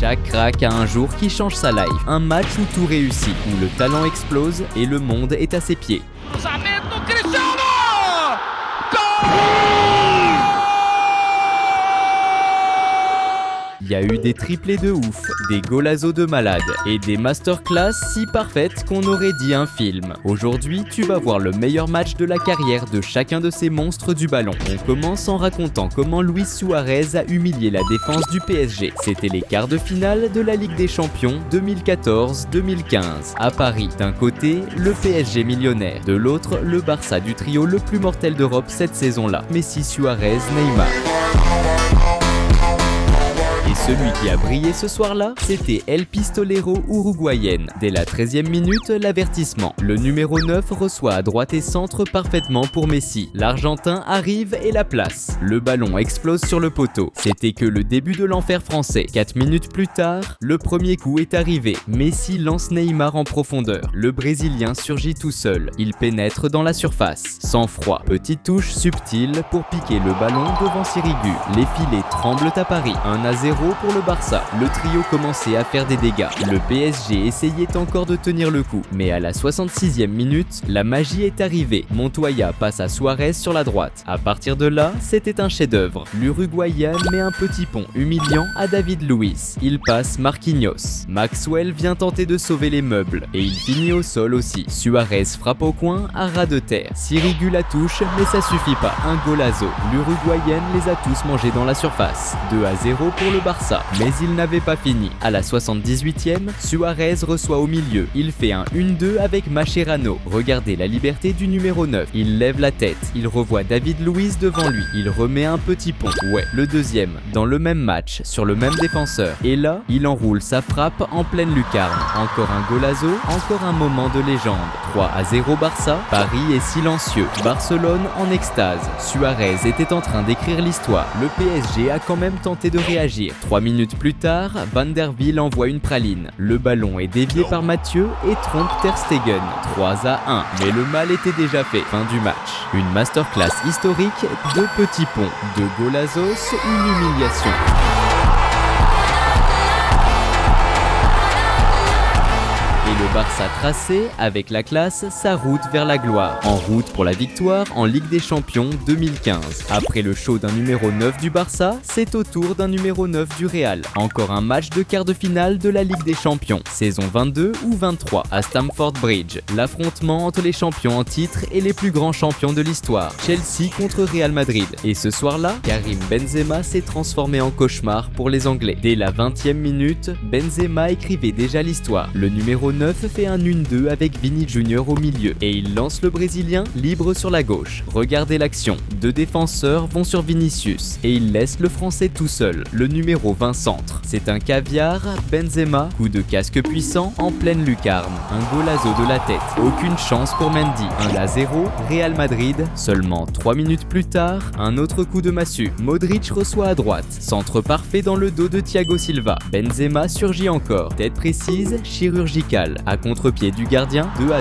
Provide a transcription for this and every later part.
Chaque crack a un jour qui change sa life. Un match où tout réussit, où le talent explose et le monde est à ses pieds. Il y a eu des triplés de ouf, des golazos de malade et des masterclass si parfaites qu'on aurait dit un film. Aujourd'hui, tu vas voir le meilleur match de la carrière de chacun de ces monstres du ballon. On commence en racontant comment Luis Suarez a humilié la défense du PSG. C'était les quarts de finale de la Ligue des Champions 2014-2015. À Paris, d'un côté, le PSG millionnaire, de l'autre, le Barça du trio le plus mortel d'Europe cette saison-là. Messi, Suarez, Neymar. Et celui qui a brillé ce soir-là, c'était El Pistolero uruguayenne. Dès la 13e minute, l'avertissement. Le numéro 9 reçoit à droite et centre parfaitement pour Messi. L'Argentin arrive et la place. Le ballon explose sur le poteau. C'était que le début de l'enfer français. 4 minutes plus tard, le premier coup est arrivé. Messi lance Neymar en profondeur. Le Brésilien surgit tout seul. Il pénètre dans la surface. Sans froid. Petite touche subtile pour piquer le ballon devant Sirigu. Les filets tremblent à Paris. 1-0 pour le Barça. Le trio commençait à faire des dégâts. Le PSG essayait encore de tenir le coup. Mais à la 66e minute, la magie est arrivée. Montoya passe à Suarez sur la droite. À partir de là, c'était un chef-d'œuvre. L'Uruguayen met un petit pont humiliant à David Luiz. Il passe Marquinhos. Maxwell vient tenter de sauver les meubles. Et il finit au sol aussi. Suarez frappe au coin à ras de terre. Sirigu la touche, mais ça suffit pas. Un golazo. L'Uruguayenne les a tous mangés dans la surface. 2-0 pour le Barça, mais il n'avait pas fini. À la 78e, Suarez reçoit au milieu. Il fait un 1-2 avec Mascherano. Regardez la liberté du numéro 9. Il lève la tête. Il revoit David Luiz devant lui. Il remet un petit pont. Ouais, le deuxième, dans le même match, sur le même défenseur. Et là, il enroule sa frappe en pleine lucarne. Encore un golazo, encore un moment de légende. 3-0 Barça. Paris est silencieux. Barcelone en extase. Suarez était en train d'écrire l'histoire. Le PSG a quand même tenté de réagir. 3 minutes plus tard, Van der Wiel envoie une praline. Le ballon est dévié par Mathieu et trompe Ter Stegen. 3-1. Mais le mal était déjà fait. Fin du match. Une masterclass historique, 2 petits ponts, 2 golazos, une humiliation. Le Barça tracé, avec la classe, sa route vers la gloire. En route pour la victoire en Ligue des Champions 2015. Après le show d'un numéro 9 du Barça, c'est au tour d'un numéro 9 du Real. Encore un match de quart de finale de la Ligue des Champions. Saison 22 ou 23 à Stamford Bridge. L'affrontement entre les champions en titre et les plus grands champions de l'histoire. Chelsea contre Real Madrid. Et ce soir-là, Karim Benzema s'est transformé en cauchemar pour les Anglais. Dès la 20e minute, Benzema écrivait déjà l'histoire. Le numéro 9 fait un 1-2 avec Vini Junior au milieu et il lance le Brésilien libre sur la gauche. Regardez l'action. 2 défenseurs vont sur Vinicius et il laisse le Français tout seul. Le numéro 20 centre. C'est un caviar, Benzema, coup de casque puissant en pleine lucarne. Un golazo de la tête. Aucune chance pour Mendy. 1-0, Real Madrid. Seulement 3 minutes plus tard, un autre coup de massue. Modric reçoit à droite. Centre parfait dans le dos de Thiago Silva. Benzema surgit encore. Tête précise, chirurgicale. À contre-pied du gardien, 2-0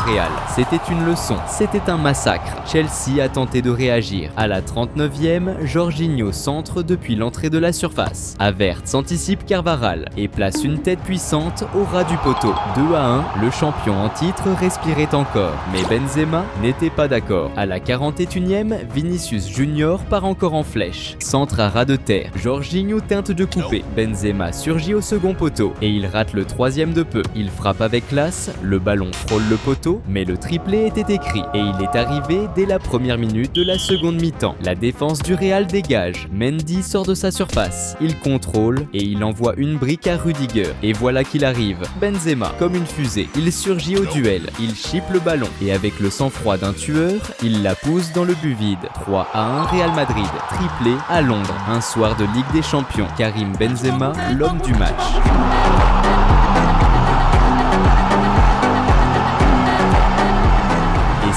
Real. C'était une leçon, c'était un massacre. Chelsea a tenté de réagir. À la 39e, Jorginho centre depuis l'entrée de la surface. Havertz anticipe Carvajal et place une tête puissante au ras du poteau. 2-1, le champion en titre respirait encore. Mais Benzema n'était pas d'accord. À la 41e, Vinicius Junior part encore en flèche. Centre à ras de terre. Jorginho tente de couper. Benzema surgit au second poteau et il rate le 3e de peu. Il frappe avec classe, le ballon frôle le poteau, mais le triplé était écrit et il est arrivé dès la première minute de la seconde mi-temps. La défense du Real dégage, Mendy sort de sa surface, il contrôle et il envoie une brique à Rudiger. Et voilà qu'il arrive, Benzema, comme une fusée, il surgit au duel, il chipe le ballon et avec le sang-froid d'un tueur, il la pousse dans le but vide. 3-1 Real Madrid, triplé à Londres, un soir de Ligue des Champions. Karim Benzema, l'homme du match.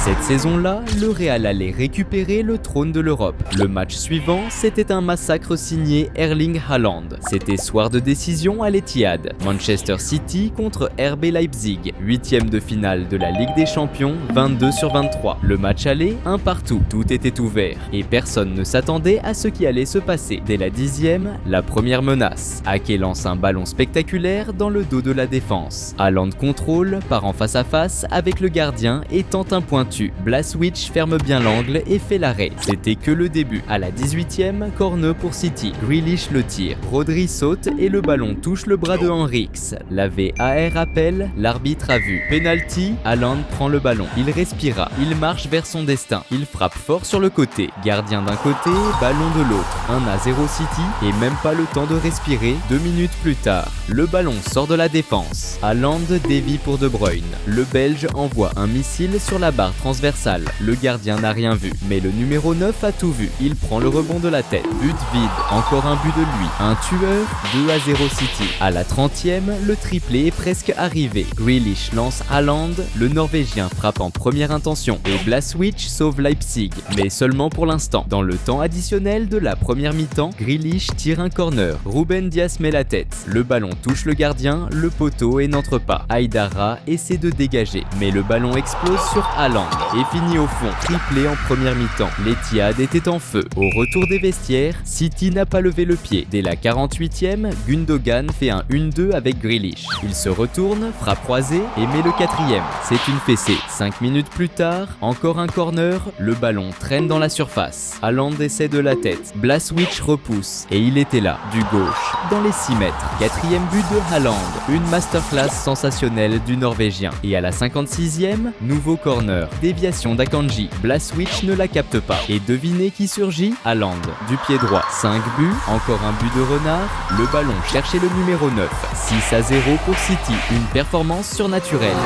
Cette saison-là, le Real allait récupérer le trône de l'Europe. Le match suivant, c'était un massacre signé Erling Haaland. C'était soir de décision à l'Etihad. Manchester City contre RB Leipzig, 8e de finale de la Ligue des Champions, 22/23. Le match allait, un partout, tout était ouvert et personne ne s'attendait à ce qui allait se passer. Dès la 10e, la première menace. Ake lance un ballon spectaculaire dans le dos de la défense. Haaland contrôle, part en face à face avec le gardien et tente un pointu. Blaswich ferme bien l'angle et fait l'arrêt. C'était que le début. À la 18e, corner pour City. Grealish le tire. Rodri saute et le ballon touche le bras de Henriks. La VAR appelle, l'arbitre a vu. Penalty, Haaland prend le ballon. Il respira. Il marche vers son destin. Il frappe fort sur le côté. Gardien d'un côté, ballon de l'autre. 1-0 City et même pas le temps de respirer. 2 minutes plus tard, le ballon sort de la défense. Haaland dévie pour De Bruyne. Le Belge envoie un missile sur la barre transversale. Le gardien n'a rien vu, mais le numéro 9 a tout vu. Il prend le rebond de la tête. But vide, encore un but de lui. Un tueur, 2-0 City. À la 30e, le triplé est presque arrivé. Grealish lance Haaland, le Norvégien frappe en première intention et Blaswich sauve Leipzig, mais seulement pour l'instant. Dans le temps additionnel de la première mi-temps, Grealish tire un corner. Ruben Dias met la tête. Le ballon touche le gardien, le poteau et n'entre pas. Aïdara essaie de dégager, mais le ballon explose sur Haaland et finit au fond. Triplé en première mi-temps. L'Etihad était en feu. Au retour des vestiaires, City n'a pas levé le pied. Dès la 48e, Gundogan fait un 1-2 avec Grealish. Il se retourne, frappe croisée et met le 4e. C'est une fessée. 5 minutes plus tard, encore un corner, le ballon traîne dans la surface. Haaland essaie de la tête. Blaswich repousse et il était là, du gauche, dans les 6 mètres. 4e but de Haaland. Une masterclass sensationnelle du Norvégien. Et à la 56e, nouveau corner. Déviation d'Akanji. Blaswich ne la capte pas. Et devinez qui surgit? Haaland. Du pied droit. 5 buts, encore un but de renard. Le ballon cherchait le numéro 9. 6-0 pour City. Une performance surnaturelle.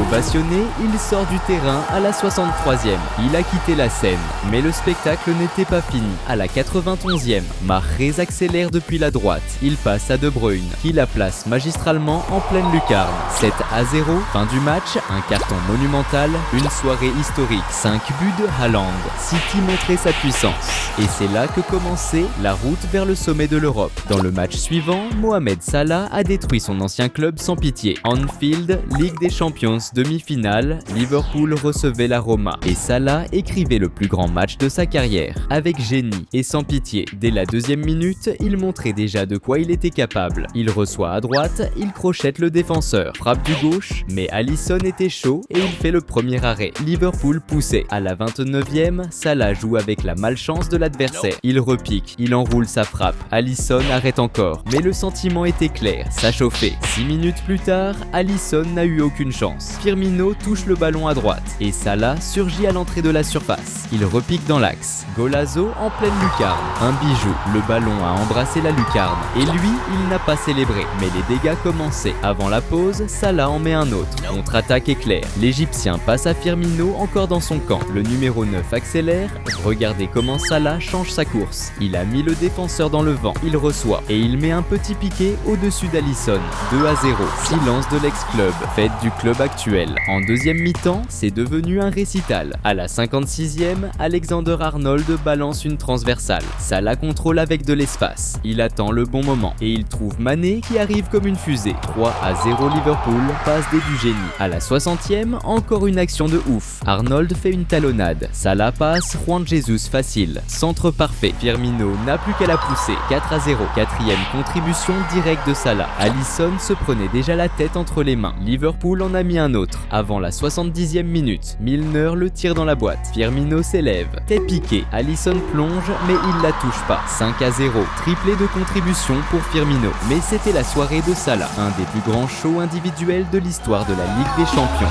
Ovationné, il sort du terrain à la 63e. Il a quitté la scène, mais le spectacle n'était pas fini. À la 91e, Mahrez accélère depuis la droite. Il passe à De Bruyne, qui la place magistralement en pleine lucarne. 7-0, fin du match, un carton monumental, une soirée historique. 5 buts de Haaland. City montrait sa puissance. Et c'est là que commençait la route vers le sommet de l'Europe. Dans le match suivant, Mohamed Salah a détruit son ancien club sans pitié. Anfield, Ligue des Champions, demi-finale, Liverpool recevait la Roma et Salah écrivait le plus grand match de sa carrière. Avec génie et sans pitié, dès la 2e minute, il montrait déjà de quoi il était capable. Il reçoit à droite, il crochette le défenseur, frappe du gauche, mais Alisson était chaud et il fait le premier arrêt. Liverpool poussait. À la 29e, Salah joue avec la malchance de l'adversaire. Il repique, il enroule sa frappe. Alisson arrête encore, mais le sentiment était clair, ça chauffait. 6 minutes plus tard, Alisson n'a eu aucune chance. Firmino touche le ballon à droite et Salah surgit à l'entrée de la surface. Il repique dans l'axe. Golazo en pleine lucarne. Un bijou. Le ballon a embrassé la lucarne et lui, il n'a pas célébré. Mais les dégâts commençaient. Avant la pause, Salah en met un autre. Contre-attaque éclair. L'Égyptien passe à Firmino encore dans son camp. Le numéro 9 accélère. Regardez comment Salah change sa course. Il a mis le défenseur dans le vent. Il reçoit et il met un petit piqué au-dessus d'Alisson. 2-0. Silence de l'ex-club. Fête du club actuel. En deuxième mi-temps, c'est devenu un récital. À la 56e, Alexander-Arnold balance une transversale. Salah contrôle avec de l'espace. Il attend le bon moment et il trouve Mané qui arrive comme une fusée. 3-0 Liverpool, passe des du génie. À la 60e, encore une action de ouf. Arnold fait une talonnade. Salah passe, Juan Jesus facile. Centre parfait. Firmino n'a plus qu'à la pousser. 4-0. 4e contribution directe de Salah. Alisson se prenait déjà la tête entre les mains. Liverpool en a mis un autre. Avant la 70e minute, Milner le tire dans la boîte. Firmino s'élève. Tête piquée. Alisson plonge, mais il la touche pas. 5-0. Triplé de contribution pour Firmino. Mais c'était la soirée de Salah, un des plus grands shows individuels de l'histoire de la Ligue des Champions.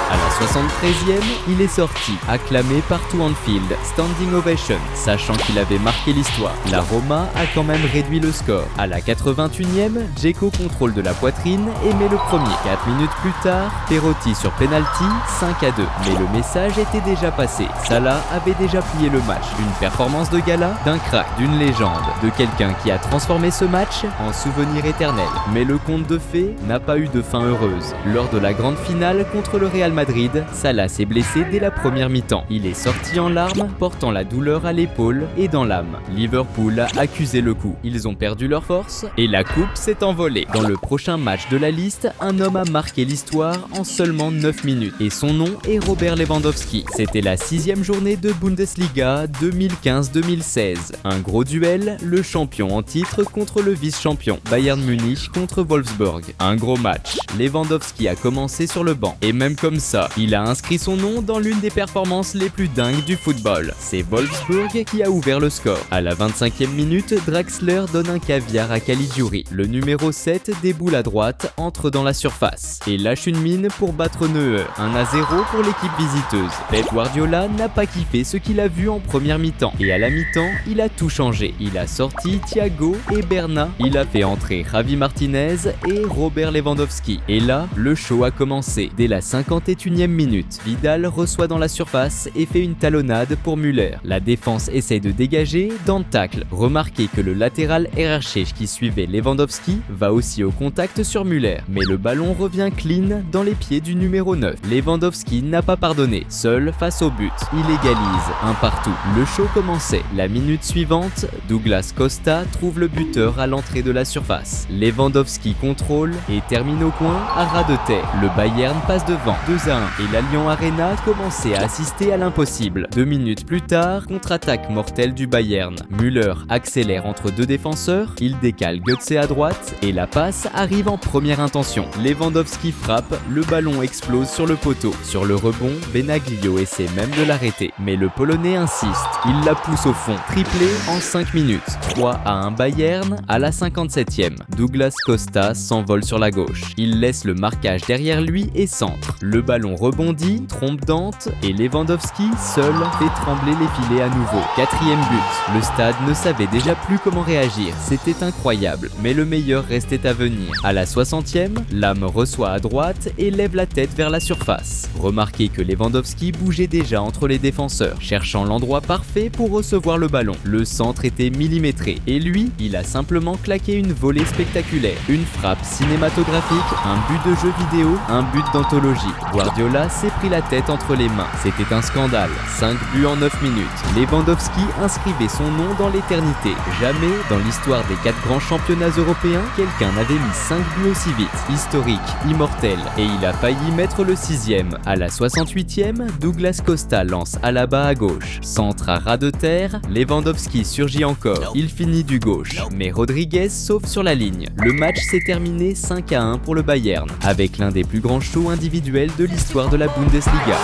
À la 73e, il est sorti, acclamé partout Anfield, standing ovation, sachant qu'il avait marqué l'histoire. La Roma a quand même réduit le score. À la 81e, Dzeko contrôle de la poitrine et met le premier. 4 minutes plus tard, Perotti sur penalty, 5-2. Mais le message était déjà passé. Salah avait déjà plié le match. Une performance de gala, d'un crack, d'une légende, de quelqu'un qui a transformé ce match en souvenir éternel. Mais le conte de fées n'a pas eu de fin heureuse. Lors de la grande finale contre le Real Madrid, Salah s'est blessé dès la première mi-temps. Il est sorti en larmes, portant la douleur à l'épaule et dans l'âme. Liverpool a accusé le coup. Ils ont perdu leur force et la coupe s'est envolée. Dans le prochain match de la liste, un homme a marqué l'histoire en seulement 9 minutes. Et son nom est Robert Lewandowski. C'était la 6e journée de Bundesliga 2015-2016. Un gros duel, le champion en titre contre le vice-champion. Bayern Munich contre Wolfsburg. Un gros match. Lewandowski a commencé sur le banc. Et même comme ça, il a inscrit son nom dans l'une des performances les plus dingues du football. C'est Wolfsburg qui a ouvert le score. À la 25e minute, Draxler donne un caviar à Caligiuri. Le numéro 7 déboule à droite, entre dans la surface et lâche une mine pour battre Neuer. 1-0 pour l'équipe visiteuse. Pep Guardiola n'a pas kiffé ce qu'il a vu en première mi-temps. Et à la mi-temps, il a tout changé. Il a sorti Thiago et Bernat. Il a fait entrer Javi Martinez et Robert Lewandowski. Et là, le show a commencé. Dès la 51e minute, Vidal reçoit dans la surface et fait une talonnade pour Müller. La défense essaye de dégager dans le tacle. Remarquez que le latéral Herrera qui suivait Lewandowski va aussi au contact sur Müller. Mais le ballon revient clean dans les pieds du numéro 9. Lewandowski n'a pas pardonné. Seul face au but, il égalise un partout. Le show commençait. La minute suivante, Douglas Costa trouve le buteur à l'entrée de la surface. Lewandowski contrôle et termine au coin à ras de terre. Le Bayern passe devant 2-1 et l'Allianz Arena commençait à assister à l'impossible. 2 minutes plus tard, contre-attaque mortelle du Bayern. Müller accélère entre deux défenseurs, il décale Götze à droite et la passe arrive en première intention. Lewandowski frappe, le ballon explose sur le poteau. Sur le rebond, Benaglio essaie même de l'arrêter. Mais le Polonais insiste, il la pousse au fond. Triplé en 5 minutes. 3-1 Bayern à la 57e. Douglas Costa s'envole sur la gauche. Il laisse le marquage derrière lui et centre. Le ballon rebondit, trompe Dante et Lewandowski seul fait trembler les filets à nouveau. 4e but. Le stade ne savait déjà plus comment réagir. C'était incroyable, mais le meilleur restait à venir. À la 60e, Lam reçoit à droite et lève la tête vers la surface. Remarquez que Lewandowski bougeait déjà entre les défenseurs, cherchant l'endroit parfait pour recevoir le ballon. Le centre était millimétré et lui, il a simplement claqué une volée spectaculaire. Une frappe cinématographique, un but de jeu vidéo, un but d'anthologie. Guardiola s'est pris la tête entre les mains. C'était un scandale. 5 buts en 9 minutes. Lewandowski inscrivait son nom dans l'éternité. Jamais, dans l'histoire des 4 grands championnats européens, quelqu'un n'avait mis 5 buts aussi vite. Historique, immortel. Et il a failli mettre le 6e. À la 68e, Douglas Costa lance Alaba à gauche. Centre à ras de terre, Lewandowski surgit encore. Il finit du gauche. Mais Rodriguez sauve sur la ligne. Le match s'est terminé 5-1 pour le Bayern, avec l'un des plus grands shows individuels de l'histoire de la Bundesliga.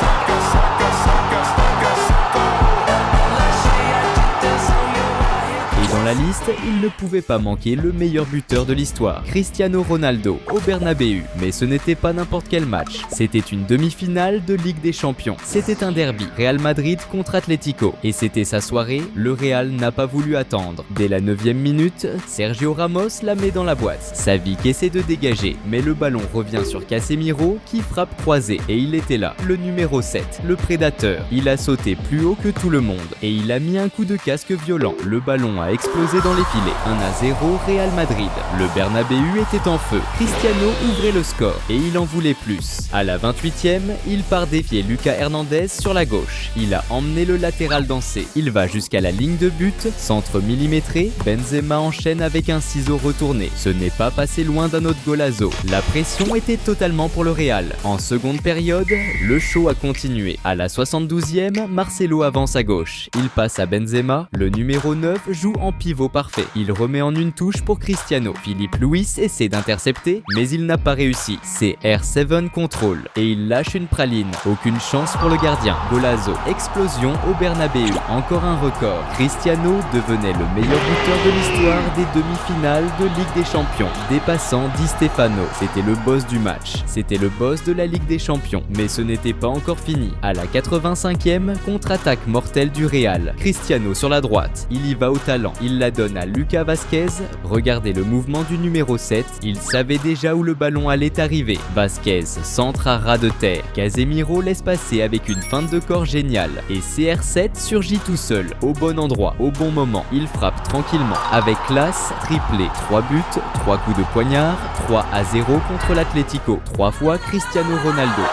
Dans la liste, il ne pouvait pas manquer le meilleur buteur de l'histoire, Cristiano Ronaldo, au Bernabéu. Mais ce n'était pas n'importe quel match, c'était une demi-finale de Ligue des Champions. C'était un derby, Real Madrid contre Atlético. Et c'était sa soirée, le Real n'a pas voulu attendre. Dès la 9e minute, Sergio Ramos la met dans la boîte. Savic essaie de dégager, mais le ballon revient sur Casemiro qui frappe croisé. Et il était là, le numéro 7, le prédateur. Il a sauté plus haut que tout le monde et il a mis un coup de casque violent. Le ballon a explosé dans les filets. 1-0 Real Madrid. Le Bernabéu était en feu. Cristiano ouvrait le score et il en voulait plus. À la 28e, il part défier Lucas Hernandez sur la gauche. Il a emmené le latéral danser. Il va jusqu'à la ligne de but, centre millimétré. Benzema enchaîne avec un ciseau retourné. Ce n'est pas passé loin d'un autre golazo. La pression était totalement pour le Real. En seconde période, le show a continué. À la 72e, Marcelo avance à gauche. Il passe à Benzema. Le numéro 9 joue en pivot pivot parfait. Il remet en une touche pour Cristiano. Philippe Luis essaie d'intercepter, mais il n'a pas réussi. C'est R7 contrôle et il lâche une praline. Aucune chance pour le gardien. Golazo, explosion au Bernabéu. Encore un record. Cristiano devenait le meilleur buteur de l'histoire des demi-finales de Ligue des Champions, dépassant Di Stefano. C'était le boss du match. C'était le boss de la Ligue des Champions. Mais ce n'était pas encore fini. À la 85e, contre-attaque mortelle du Real. Cristiano sur la droite. Il y va au talent. Il la donne à Lucas Vázquez. Regardez le mouvement du numéro 7. Il savait déjà où le ballon allait arriver. Vázquez centre à ras de terre. Casemiro laisse passer avec une feinte de corps géniale. Et CR7 surgit tout seul, au bon endroit, au bon moment. Il frappe tranquillement. Avec classe, triplé. 3 buts, 3 coups de poignard, 3-0 contre l'Atlético. 3 fois Cristiano Ronaldo.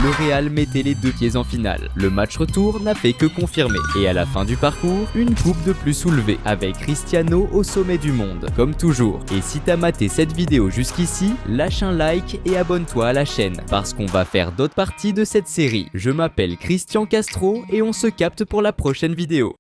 Le Real mettait les 2 pieds en finale. Le match retour n'a fait que confirmer. Et à la fin du parcours, une coupe de plus soulevée, avec Cristiano au sommet du monde, comme toujours. Et si t'as maté cette vidéo jusqu'ici, lâche un like et abonne-toi à la chaîne, parce qu'on va faire d'autres parties de cette série. Je m'appelle Christian Castro et on se capte pour la prochaine vidéo.